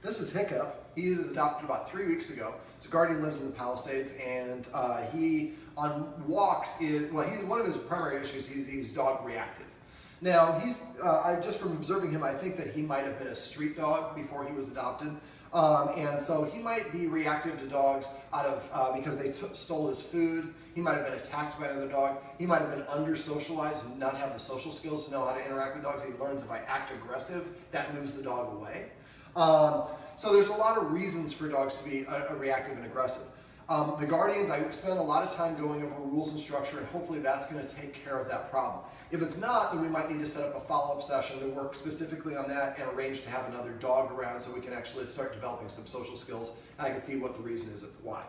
This is Hiccup. He was adopted about 3 weeks ago. His guardian lives in the Palisades, and he, on walks, one of his primary issues, he's dog reactive. Now, just from observing him, I think that he might have been a street dog before he was adopted. And so he might be reactive to dogs because they stole his food. He might have been attacked by another dog. He might have been under-socialized and not have the social skills to know how to interact with dogs. He learns if I act aggressive, that moves the dog away. So there's a lot of reasons for dogs to be reactive and aggressive. The guardians, I spend a lot of time going over rules and structure, and hopefully that's going to take care of that problem. If it's not, then we might need to set up a follow-up session to work specifically on that and arrange to have another dog around so we can actually start developing some social skills, and I can see what the reason is of why.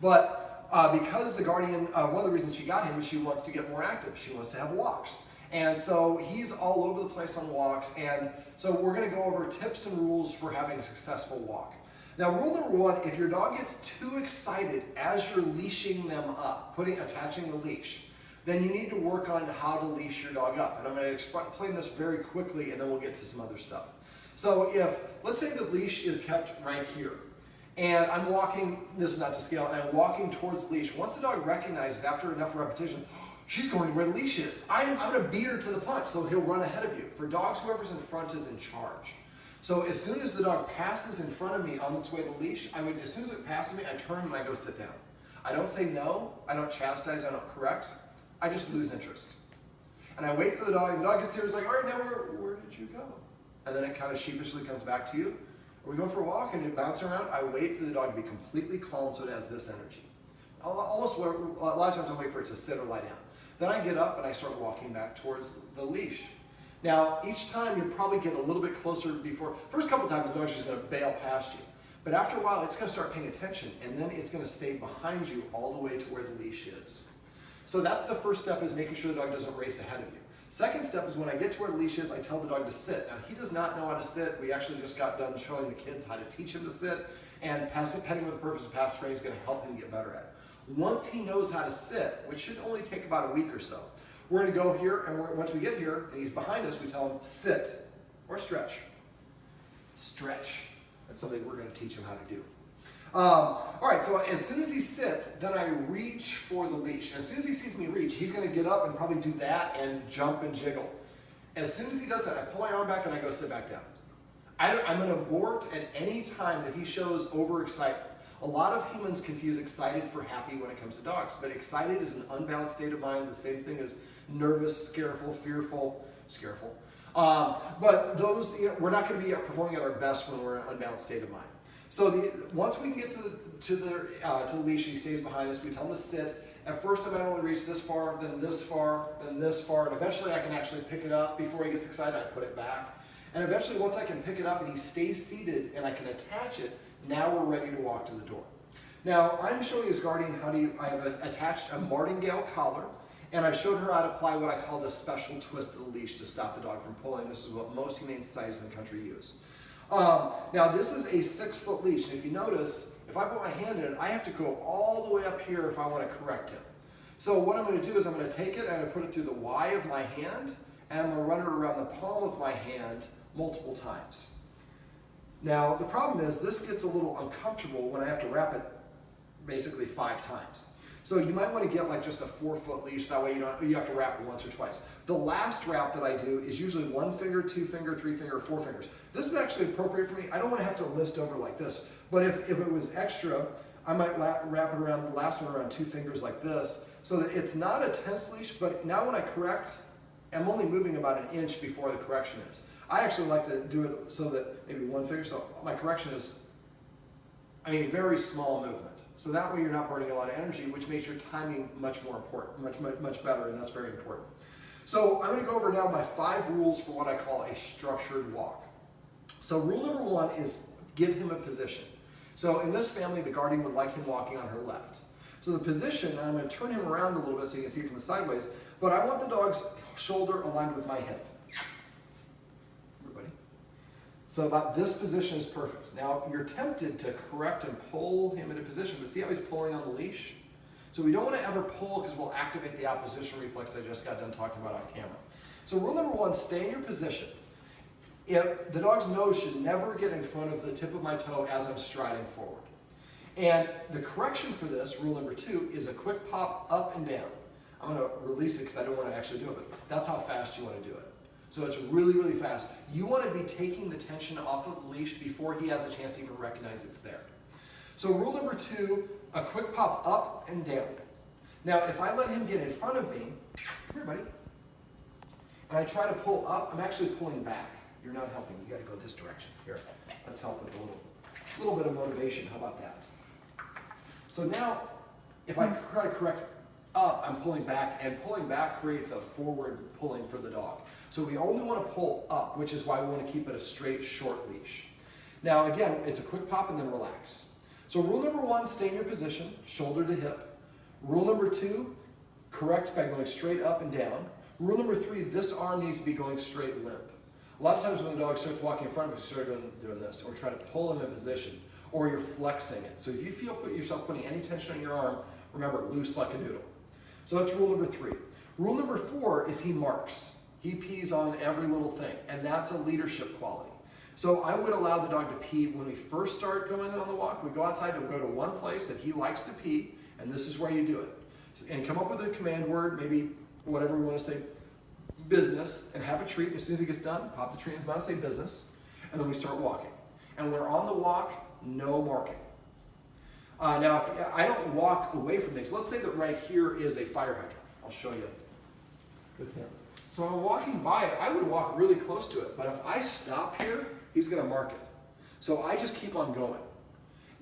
But because the guardian, one of the reasons she got him is she wants to get more active. She wants to have walks. And so he's all over the place on walks, and so we're going to go over tips and rules for having a successful walk. Now, rule number one, if your dog gets too excited as you're leashing them up, attaching the leash, then you need to work on how to leash your dog up. And I'm going to explain this very quickly, and then we'll get to some other stuff. So let's say the leash is kept right here, and I'm walking, this is not to scale, and I'm walking towards the leash. Once the dog recognizes after enough repetition, she's going to where the leash is. I'm going to beat her to the punch, so he'll run ahead of you. For dogs, whoever's in front is in charge. So as soon as the dog passes in front of me on its way to the leash, as soon as it passes me, I turn and I go sit down. I don't say no, I don't chastise, I don't correct. I just lose interest. And I wait for the dog, and the dog gets here, it's like, all right, now where did you go? And then it kind of sheepishly comes back to you. Are we going for a walk? And it bounces around. I wait for the dog to be completely calm so it has this energy. A lot of times I wait for it to sit or lie down. Then I get up and I start walking back towards the leash. Now, each time you probably get a little bit closer before, first couple times the dog's just going to bail past you. But after a while, it's going to start paying attention, and then it's going to stay behind you all the way to where the leash is. So that's the first step, is making sure the dog doesn't race ahead of you. Second step is when I get to where the leash is, I tell the dog to sit. Now, he does not know how to sit. We actually just got done showing the kids how to teach him to sit, and petting with the purpose of passive training is going to help him get better at it. Once he knows how to sit, which should only take about a week or so, we're going to go here, and once we get here, and he's behind us, we tell him sit or stretch. Stretch. That's something we're going to teach him how to do. All right, so as soon as he sits, then I reach for the leash. And as soon as he sees me reach, he's going to get up and probably do that and jump and jiggle. As soon as he does that, I pull my arm back and I go sit back down. I'm going to abort at any time that he shows overexcitement. A lot of humans confuse excited for happy when it comes to dogs, but excited is an unbalanced state of mind, the same thing as nervous, scareful, fearful, scareful. But those, we're not going to be performing at our best when we're in an unbalanced state of mind. So once we can get to the leash, he stays behind us. We tell him to sit. At first, I might only reach this far, then this far, then this far, and eventually I can actually pick it up. Before he gets excited, I put it back. And eventually, once I can pick it up and he stays seated and I can attach it, now we're ready to walk to the door. Now, I'm showing his guardian I have attached a martingale collar, and I've showed her how to apply what I call the special twist of the leash to stop the dog from pulling. This is what most humane societies in the country use. Now, this is a 6-foot leash, and if you notice, if I put my hand in it, I have to go all the way up here if I want to correct him. So what I'm going to do is I'm going to take it, I'm going to put it through the Y of my hand, and I'm going to run it around the palm of my hand multiple times. Now, the problem is this gets a little uncomfortable when I have to wrap it basically 5 times. So you might want to get like just a 4-foot leash, that way you have to wrap it once or twice. The last wrap that I do is usually 1 finger, 2 finger, 3 finger, 4 fingers. This is actually appropriate for me. I don't want to have to list over like this, but if it was extra, I might wrap it around, the last one around 2 fingers like this, so that it's not a tense leash, but now when I correct, I'm only moving about an inch before the correction is. I actually like to do it so that maybe 1 finger, so my correction is, very small movement. So that way you're not burning a lot of energy, which makes your timing much more important, much better, and that's very important. So I'm going to go over now my 5 rules for what I call a structured walk. So rule number 1 is give him a position. So in this family, the guardian would like him walking on her left. So the position, I'm going to turn him around a little bit so you can see from the sideways, but I want the dog's shoulder aligned with my hip. So about this position is perfect. Now, you're tempted to correct and pull him into position, but see how he's pulling on the leash? So we don't want to ever pull because we'll activate the opposition reflex I just got done talking about off camera. So rule number 1, stay in your position. The dog's nose should never get in front of the tip of my toe as I'm striding forward. And the correction for this, rule number 2, is a quick pop up and down. I'm going to release it because I don't want to actually do it, but that's how fast you want to do it. So it's really, really fast. You want to be taking the tension off of the leash before he has a chance to even recognize it's there. So rule number 2, a quick pop up and down. Now, if I let him get in front of me, here, buddy, and I try to pull up, I'm actually pulling back. You're not helping. You got to go this direction. Here, let's help with a little bit of motivation. How about that? So now, if I try to correct up, I'm pulling back, and pulling back creates a forward pulling for the dog. So we only want to pull up, which is why we want to keep it a straight, short leash. Now again, it's a quick pop and then relax. So rule number 1, stay in your position, shoulder to hip. Rule number 2, correct by going straight up and down. Rule number 3, this arm needs to be going straight limp. A lot of times when the dog starts walking in front of us, you start doing this, or try to pull him in position, or you're flexing it. So if you feel yourself putting any tension on your arm, remember, loose like a noodle. So that's rule number 3. Rule number 4 is he marks. He pees on every little thing, and that's a leadership quality. So I would allow the dog to pee when we first start going on the walk. We go outside and go to one place that he likes to pee, and this is where you do it. And come up with a command word, maybe whatever we want to say, business, and have a treat. And as soon as he gets done, pop the treat in his mouth, say business, and then we start walking. And when we're on the walk, no marking. Now, if I don't walk away from things, let's say that right here is a fire hydrant. I'll show you with him. So I'm walking by it, I would walk really close to it, but if I stop here, he's going to mark it. So I just keep on going.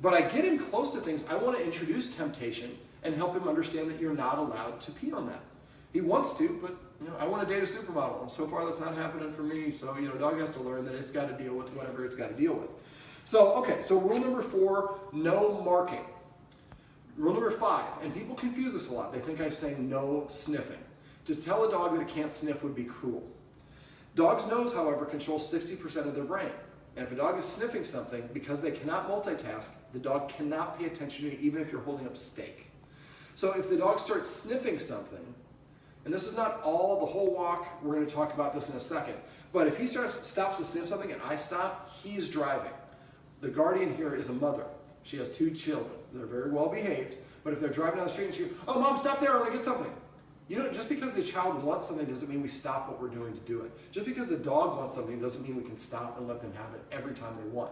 But I get him close to things, I want to introduce temptation and help him understand that you're not allowed to pee on that. He wants to, but I want to date a supermodel, and so far that's not happening for me, so dog has to learn that it's got to deal with whatever it's got to deal with. So, okay, so rule number 4, no marking. Rule number 5, and people confuse this a lot. They think I'm saying no sniffing. To tell a dog that it can't sniff would be cruel. Dog's nose, however, controls 60% of their brain. And if a dog is sniffing something, because they cannot multitask, the dog cannot pay attention to you even if you're holding up steak. So if the dog starts sniffing something, and this is not all the whole walk, we're going to talk about this in a second, but if he stops to sniff something and I stop, he's driving. The guardian here is a mother. She has 2 children. They're very well behaved, but if they're driving down the street and she, oh, Mom, stop there, I want to get something. Just because the child wants something doesn't mean we stop what we're doing to do it. Just because the dog wants something doesn't mean we can stop and let them have it every time they want.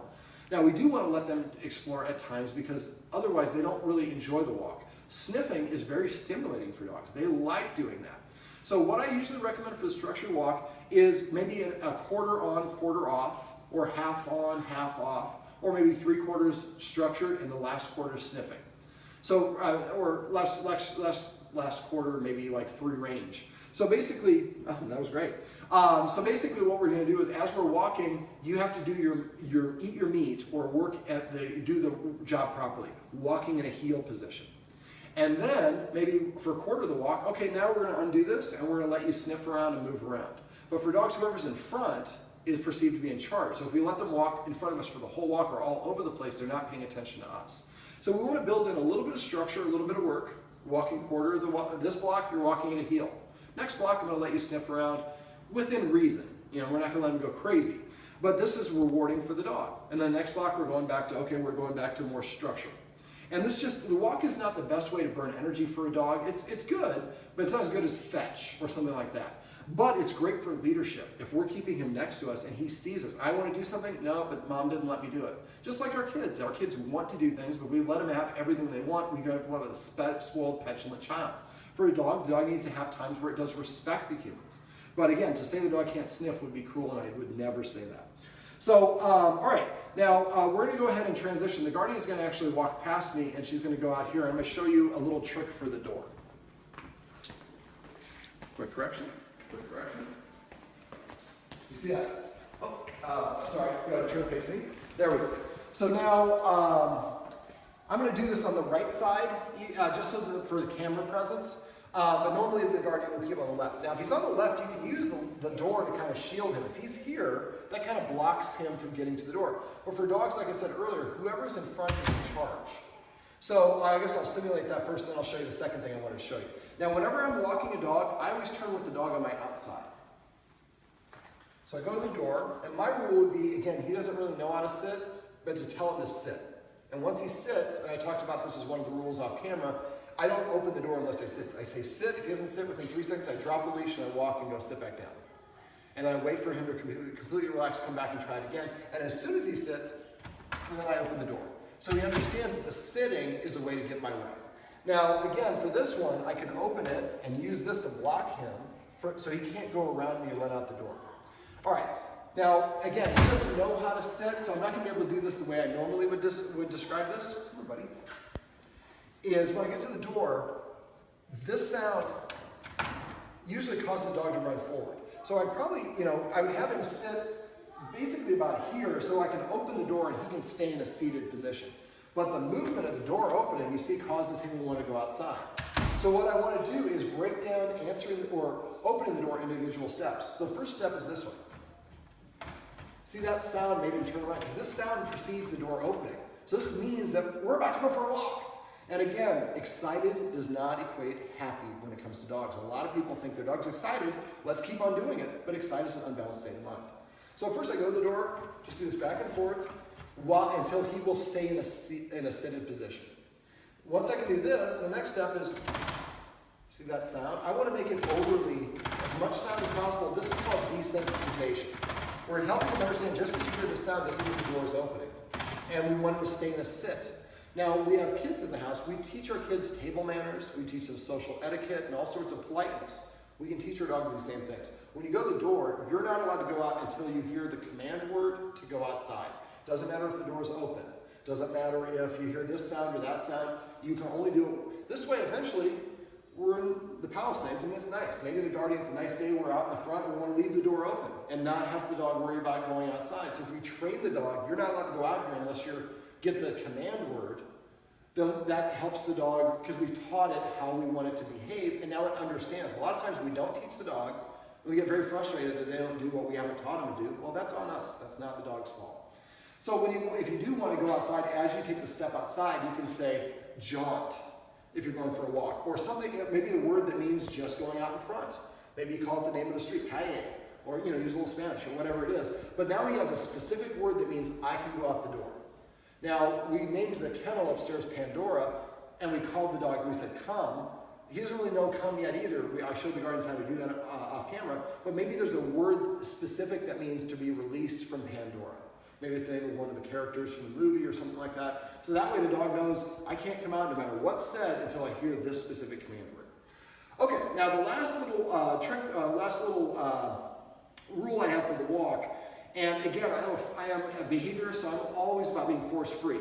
Now, we do want to let them explore at times because otherwise they don't really enjoy the walk. Sniffing is very stimulating for dogs. They like doing that. So what I usually recommend for the structured walk is maybe a quarter on, quarter off, or half on, half off, or maybe 3/4 structured and the last quarter sniffing. So, or last quarter, maybe like free range. So basically, that was great. So basically what we're going to do is as we're walking, you have to do your eat your meat or do the job properly, walking in a heel position. And then maybe for a quarter of the walk, okay, now we're going to undo this and we're going to let you sniff around and move around. But for dogs, whoever's in front is perceived to be in charge. So if we let them walk in front of us for the whole walk or all over the place, they're not paying attention to us. So we want to build in a little bit of structure, a little bit of work. Walking quarter of this block, you're walking in a heel. Next block, I'm going to let you sniff around within reason. We're not going to let them go crazy. But this is rewarding for the dog. And then next block, we're going back to more structure. And the walk is not the best way to burn energy for a dog. It's good, but it's not as good as fetch or something like that. But it's great for leadership. If we're keeping him next to us and he sees us, I want to do something, no, but Mom didn't let me do it. Just like our kids. Our kids want to do things, but we let them have everything they want. We have a spoiled, petulant child. For a dog, the dog needs to have times where it does respect the humans. But again, to say the dog can't sniff would be cruel, and I would never say that. So, all right. Now, we're going to go ahead and transition. The guardian is going to actually walk past me, and she's going to go out here. I'm going to show you a little trick for the door. Quick correction. You see that? Oh, sorry. You got to turn face me. There we go. So now, I'm going to do this on the right side, just for the camera presence. But normally the guardian will keep on the left. Now, if he's on the left, you can use the door to kind of shield him. If he's here, that kind of blocks him from getting to the door. But for dogs, like I said earlier, whoever's in front is in charge. So I guess I'll simulate that first, and then I'll show you the second thing I wanted to show you. Now, whenever I'm walking a dog, I always turn with the dog on my outside. So I go to the door, and my rule would be, again, he doesn't really know how to sit, but to tell him to sit. And once he sits, and I talked about this as one of the rules off camera, I don't open the door unless I sit. I say sit. If he doesn't sit within 3 seconds, I drop the leash and I walk and go sit back down. And then I wait for him to completely relax, come back and try it again. And as soon as he sits, then I open the door. So he understands that the sitting is a way to get my way. Now, again, for this one, I can open it and use this to block him so he can't go around me and run out the door. All right. Now, again, he doesn't know how to sit, so I'm not going to be able to do this the way I normally would describe this. Come on, buddy. Is when I get to the door, this sound usually causes the dog to run forward. So I'd probably, I would have him sit basically about here so I can open the door and he can stay in a seated position. But the movement of the door opening, you see, causes him to want to go outside. So what I want to do is break down opening the door individual steps. The first step is this one. See, that sound made him turn around because this sound precedes the door opening. So this means that we're about to go for a walk. And again, excited does not equate happy when it comes to dogs. A lot of people think their dog's excited, let's keep on doing it, but excited is an unbalanced state of mind. So first I go to the door, just do this back and forth until he will stay in a seated position. Once I can do this, the next step is, see that sound? I want to make it overly, as much sound as possible. This is called desensitization. We're helping him understand just because you hear the sound doesn't mean the door is opening. And we want him to stay in a sit. Now, we have kids in the house. We teach our kids table manners. We teach them social etiquette and all sorts of politeness. We can teach our dog these same things. When you go to the door, you're not allowed to go out until you hear the command word to go outside. Doesn't matter if the door is open. Doesn't matter if you hear this sound or that sound. You can only do it this way. Eventually, we're in the Palisades and it's nice. Maybe the Guardian's a nice day, we're out in the front and we want to leave the door open and not have the dog worry about going outside. So if we train the dog, you're not allowed to go out here unless you get the command word, then that helps the dog because we've taught it how we want it to behave and now it understands. A lot of times we don't teach the dog and we get very frustrated that they don't do what we haven't taught them to do. Well, that's on us. That's not the dog's fault. So if you do want to go outside, as you take the step outside, you can say jaunt if you're going for a walk. Or something, maybe a word that means just going out in front. Maybe you call it the name of the street, calle, or use a little Spanish or whatever it is. But now he has a specific word that means I can go out the door. Now, we named the kennel upstairs Pandora, and we called the dog, we said come. He doesn't really know come yet either. I showed the Guardians how to do that off camera, but maybe there's a word specific that means to be released from Pandora. Maybe it's the name of one of the characters from the movie or something like that. So that way the dog knows I can't come out no matter what's said until I hear this specific command word. Okay, now the last little rule I have for the walk, and again, I am a behaviorist, so I'm always about being force-free.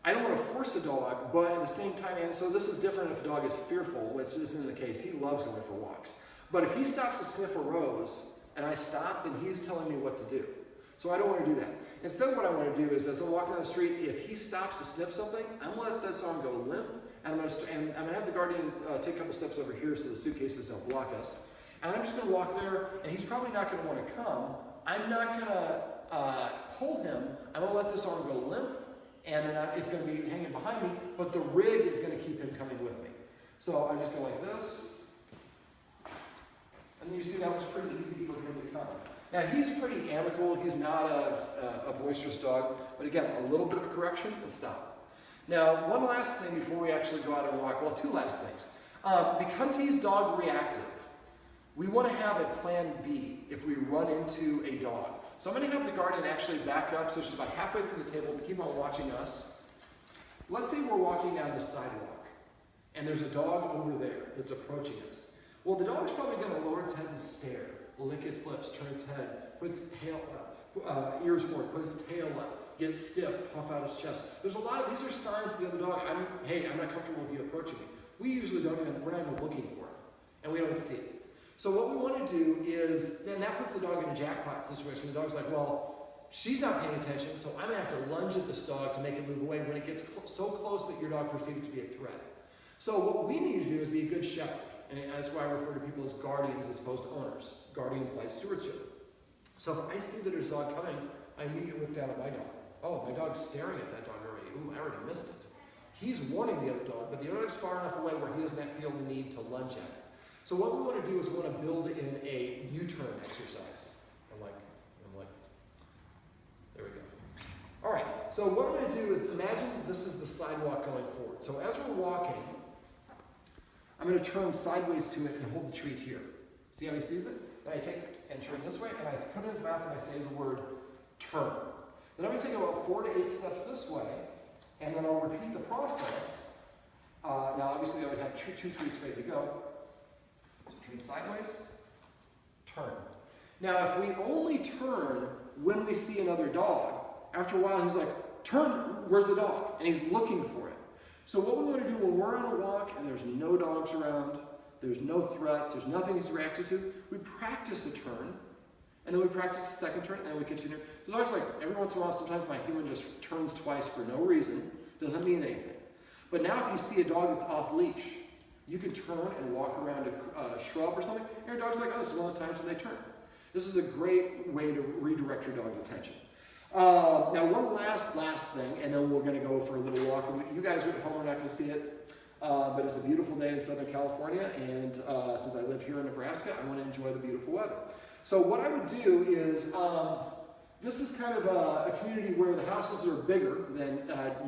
I don't want to force a dog, but at the same time, and so this is different if a dog is fearful, which isn't the case. He loves going for walks. But if he stops to sniff a rose, and I stop, then he's telling me what to do. So I don't want to do that. Instead, what I want to do is, as I'm walking down the street, if he stops to sniff something, I'm going to let that song go limp, and I'm going to have the Guardian take a couple steps over here so the suitcases don't block us. And I'm just going to walk there, and he's probably not going to want to come. I'm not going to pull him. I'm going to let this arm go limp, and then it's going to be hanging behind me, but the rig is going to keep him coming with me. So I just go like this, and you see that was pretty easy for him to come. Now, he's pretty amicable. He's not a boisterous dog. But again, a little bit of a correction and stop. Now, one last thing before we actually go out and walk. Well, two last things. Because he's dog reactive, we want to have a plan B if we run into a dog. So I'm going to have the Guardian actually back up so she's about halfway through the table to keep on watching us. Let's say we're walking down the sidewalk and there's a dog over there that's approaching us. Well, the dog's probably going to lower its head and stare, lick its lips, turn its head, put its tail up, ears forward, put its tail up, get stiff, puff out its chest. There's a lot of, these are signs to the other dog, hey, I'm not comfortable with you approaching me. We usually we're not even looking for it, and we don't see it. So what we want to do is, then that puts the dog in a jackpot situation. The dog's like, well, she's not paying attention, so I'm going to have to lunge at this dog to make it move away when it gets so close that your dog perceives it to be a threat. So what we need to do is be a good shepherd. And that's why I refer to people as guardians as opposed to owners. Guardian implies stewardship. So if I see that there's a dog coming, I immediately look down at my dog. Oh, my dog's staring at that dog already. Ooh, I already missed it. He's warning the other dog, but the other dog's far enough away where he doesn't feel the need to lunge at it. So what we want to do is we want to build in a U-turn exercise. I'm like, All right, so what I'm going to do is imagine this is the sidewalk going forward. So as we're walking, I'm going to turn sideways to it and hold the treat here. See how he sees it? Then I take it and turn this way, and I put it in his mouth and I say the word turn. Then I'm going to take about 4 to 8 steps this way, and then I'll repeat the process. Now obviously I would have 2 treats ready to go. So turn sideways, turn. Now if we only turn when we see another dog, after a while he's like, turn, where's the dog? And he's looking for it. So what we want to do when we're on a walk and there's no dogs around, there's no threats, there's nothing he's reacted to, we practice a turn, and then we practice the second turn, and then we continue. The dog's like, every once in a while, sometimes my human just turns twice for no reason, doesn't mean anything. But now if you see a dog that's off leash, you can turn and walk around a shrub or something, and your dog's like, oh, this is one of the times when they turn. This is a great way to redirect your dog's attention. Now one last thing, and then we're going to go for a little walk. You guys are at home, are not going to see it, but it's a beautiful day in Southern California, and since I live here in Nebraska, I want to enjoy the beautiful weather. So what I would do is, this is kind of a community where the houses are bigger than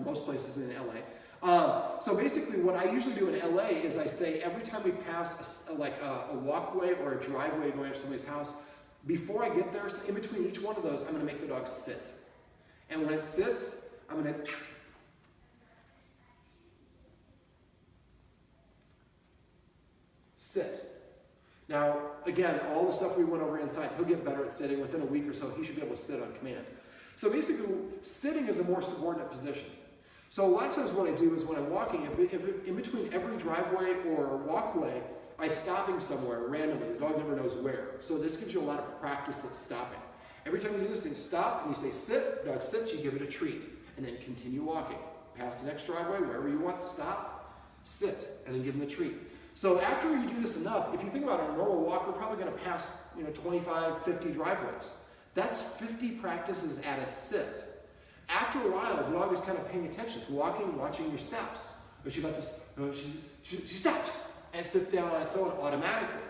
most places in LA. So basically what I usually do in LA is I say every time we pass a walkway or a driveway going up to somebody's house, before I get there, so in between each one of those, I'm going to make the dog sit. And when it sits, I'm going to sit. Now, again, all the stuff we went over inside, he'll get better at sitting. Within a week or so, he should be able to sit on command. So basically, sitting is a more subordinate position. So a lot of times what I do is when I'm walking, if in between every driveway or walkway, I stop him somewhere randomly. The dog never knows where. So this gives you a lot of practice at stopping. Every time you do this thing, stop, and you say sit, dog sits, you give it a treat. And then continue walking. Past the next driveway, wherever you want, stop, sit, and then give him a treat. So after you do this enough, if you think about it, on a normal walk, we're probably going to pass 25, 50 driveways. That's 50 practices at a sit. After a while, the dog is kind of paying attention. It's walking, watching your steps. Or she stopped, and sits down on its own automatically.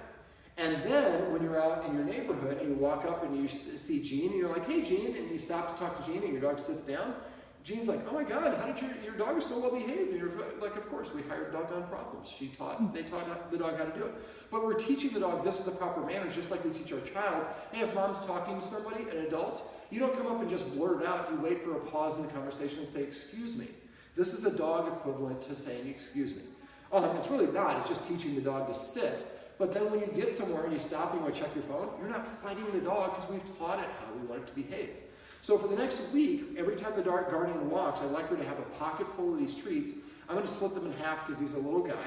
And then when you're out in your neighborhood and you walk up and you see Jean, and you're like, hey Jean, and you stop to talk to Jean and your dog sits down, Jean's like, oh my God, how did your dog is so well behaved? And you're like, of course, we hired dog on problems. They taught the dog how to do it. But we're teaching the dog this is the proper manners, just like we teach our child. Hey, if mom's talking to somebody, an adult, you don't come up and just blurt it out. You wait for a pause in the conversation and say, excuse me. This is a dog equivalent to saying, excuse me. It's really not. It's just teaching the dog to sit. But then when you get somewhere and you stop and you check your phone, you're not fighting the dog because we've taught it how we want it to behave. So for the next week, every time the guardian walks, I'd like her to have a pocket full of these treats. I'm going to split them in half because he's a little guy.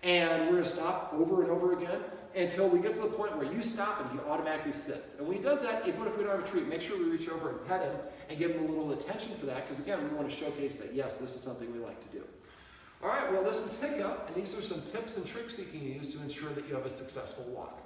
And we're going to stop over and over again until we get to the point where you stop and he automatically sits. And when he does that, what if we don't have a treat? Make sure we reach over and pet him and give him a little attention for that because, again, we want to showcase that, yes, this is something we like to do. All right, well, this is Hiccup, and these are some tips and tricks you can use to ensure that you have a successful walk.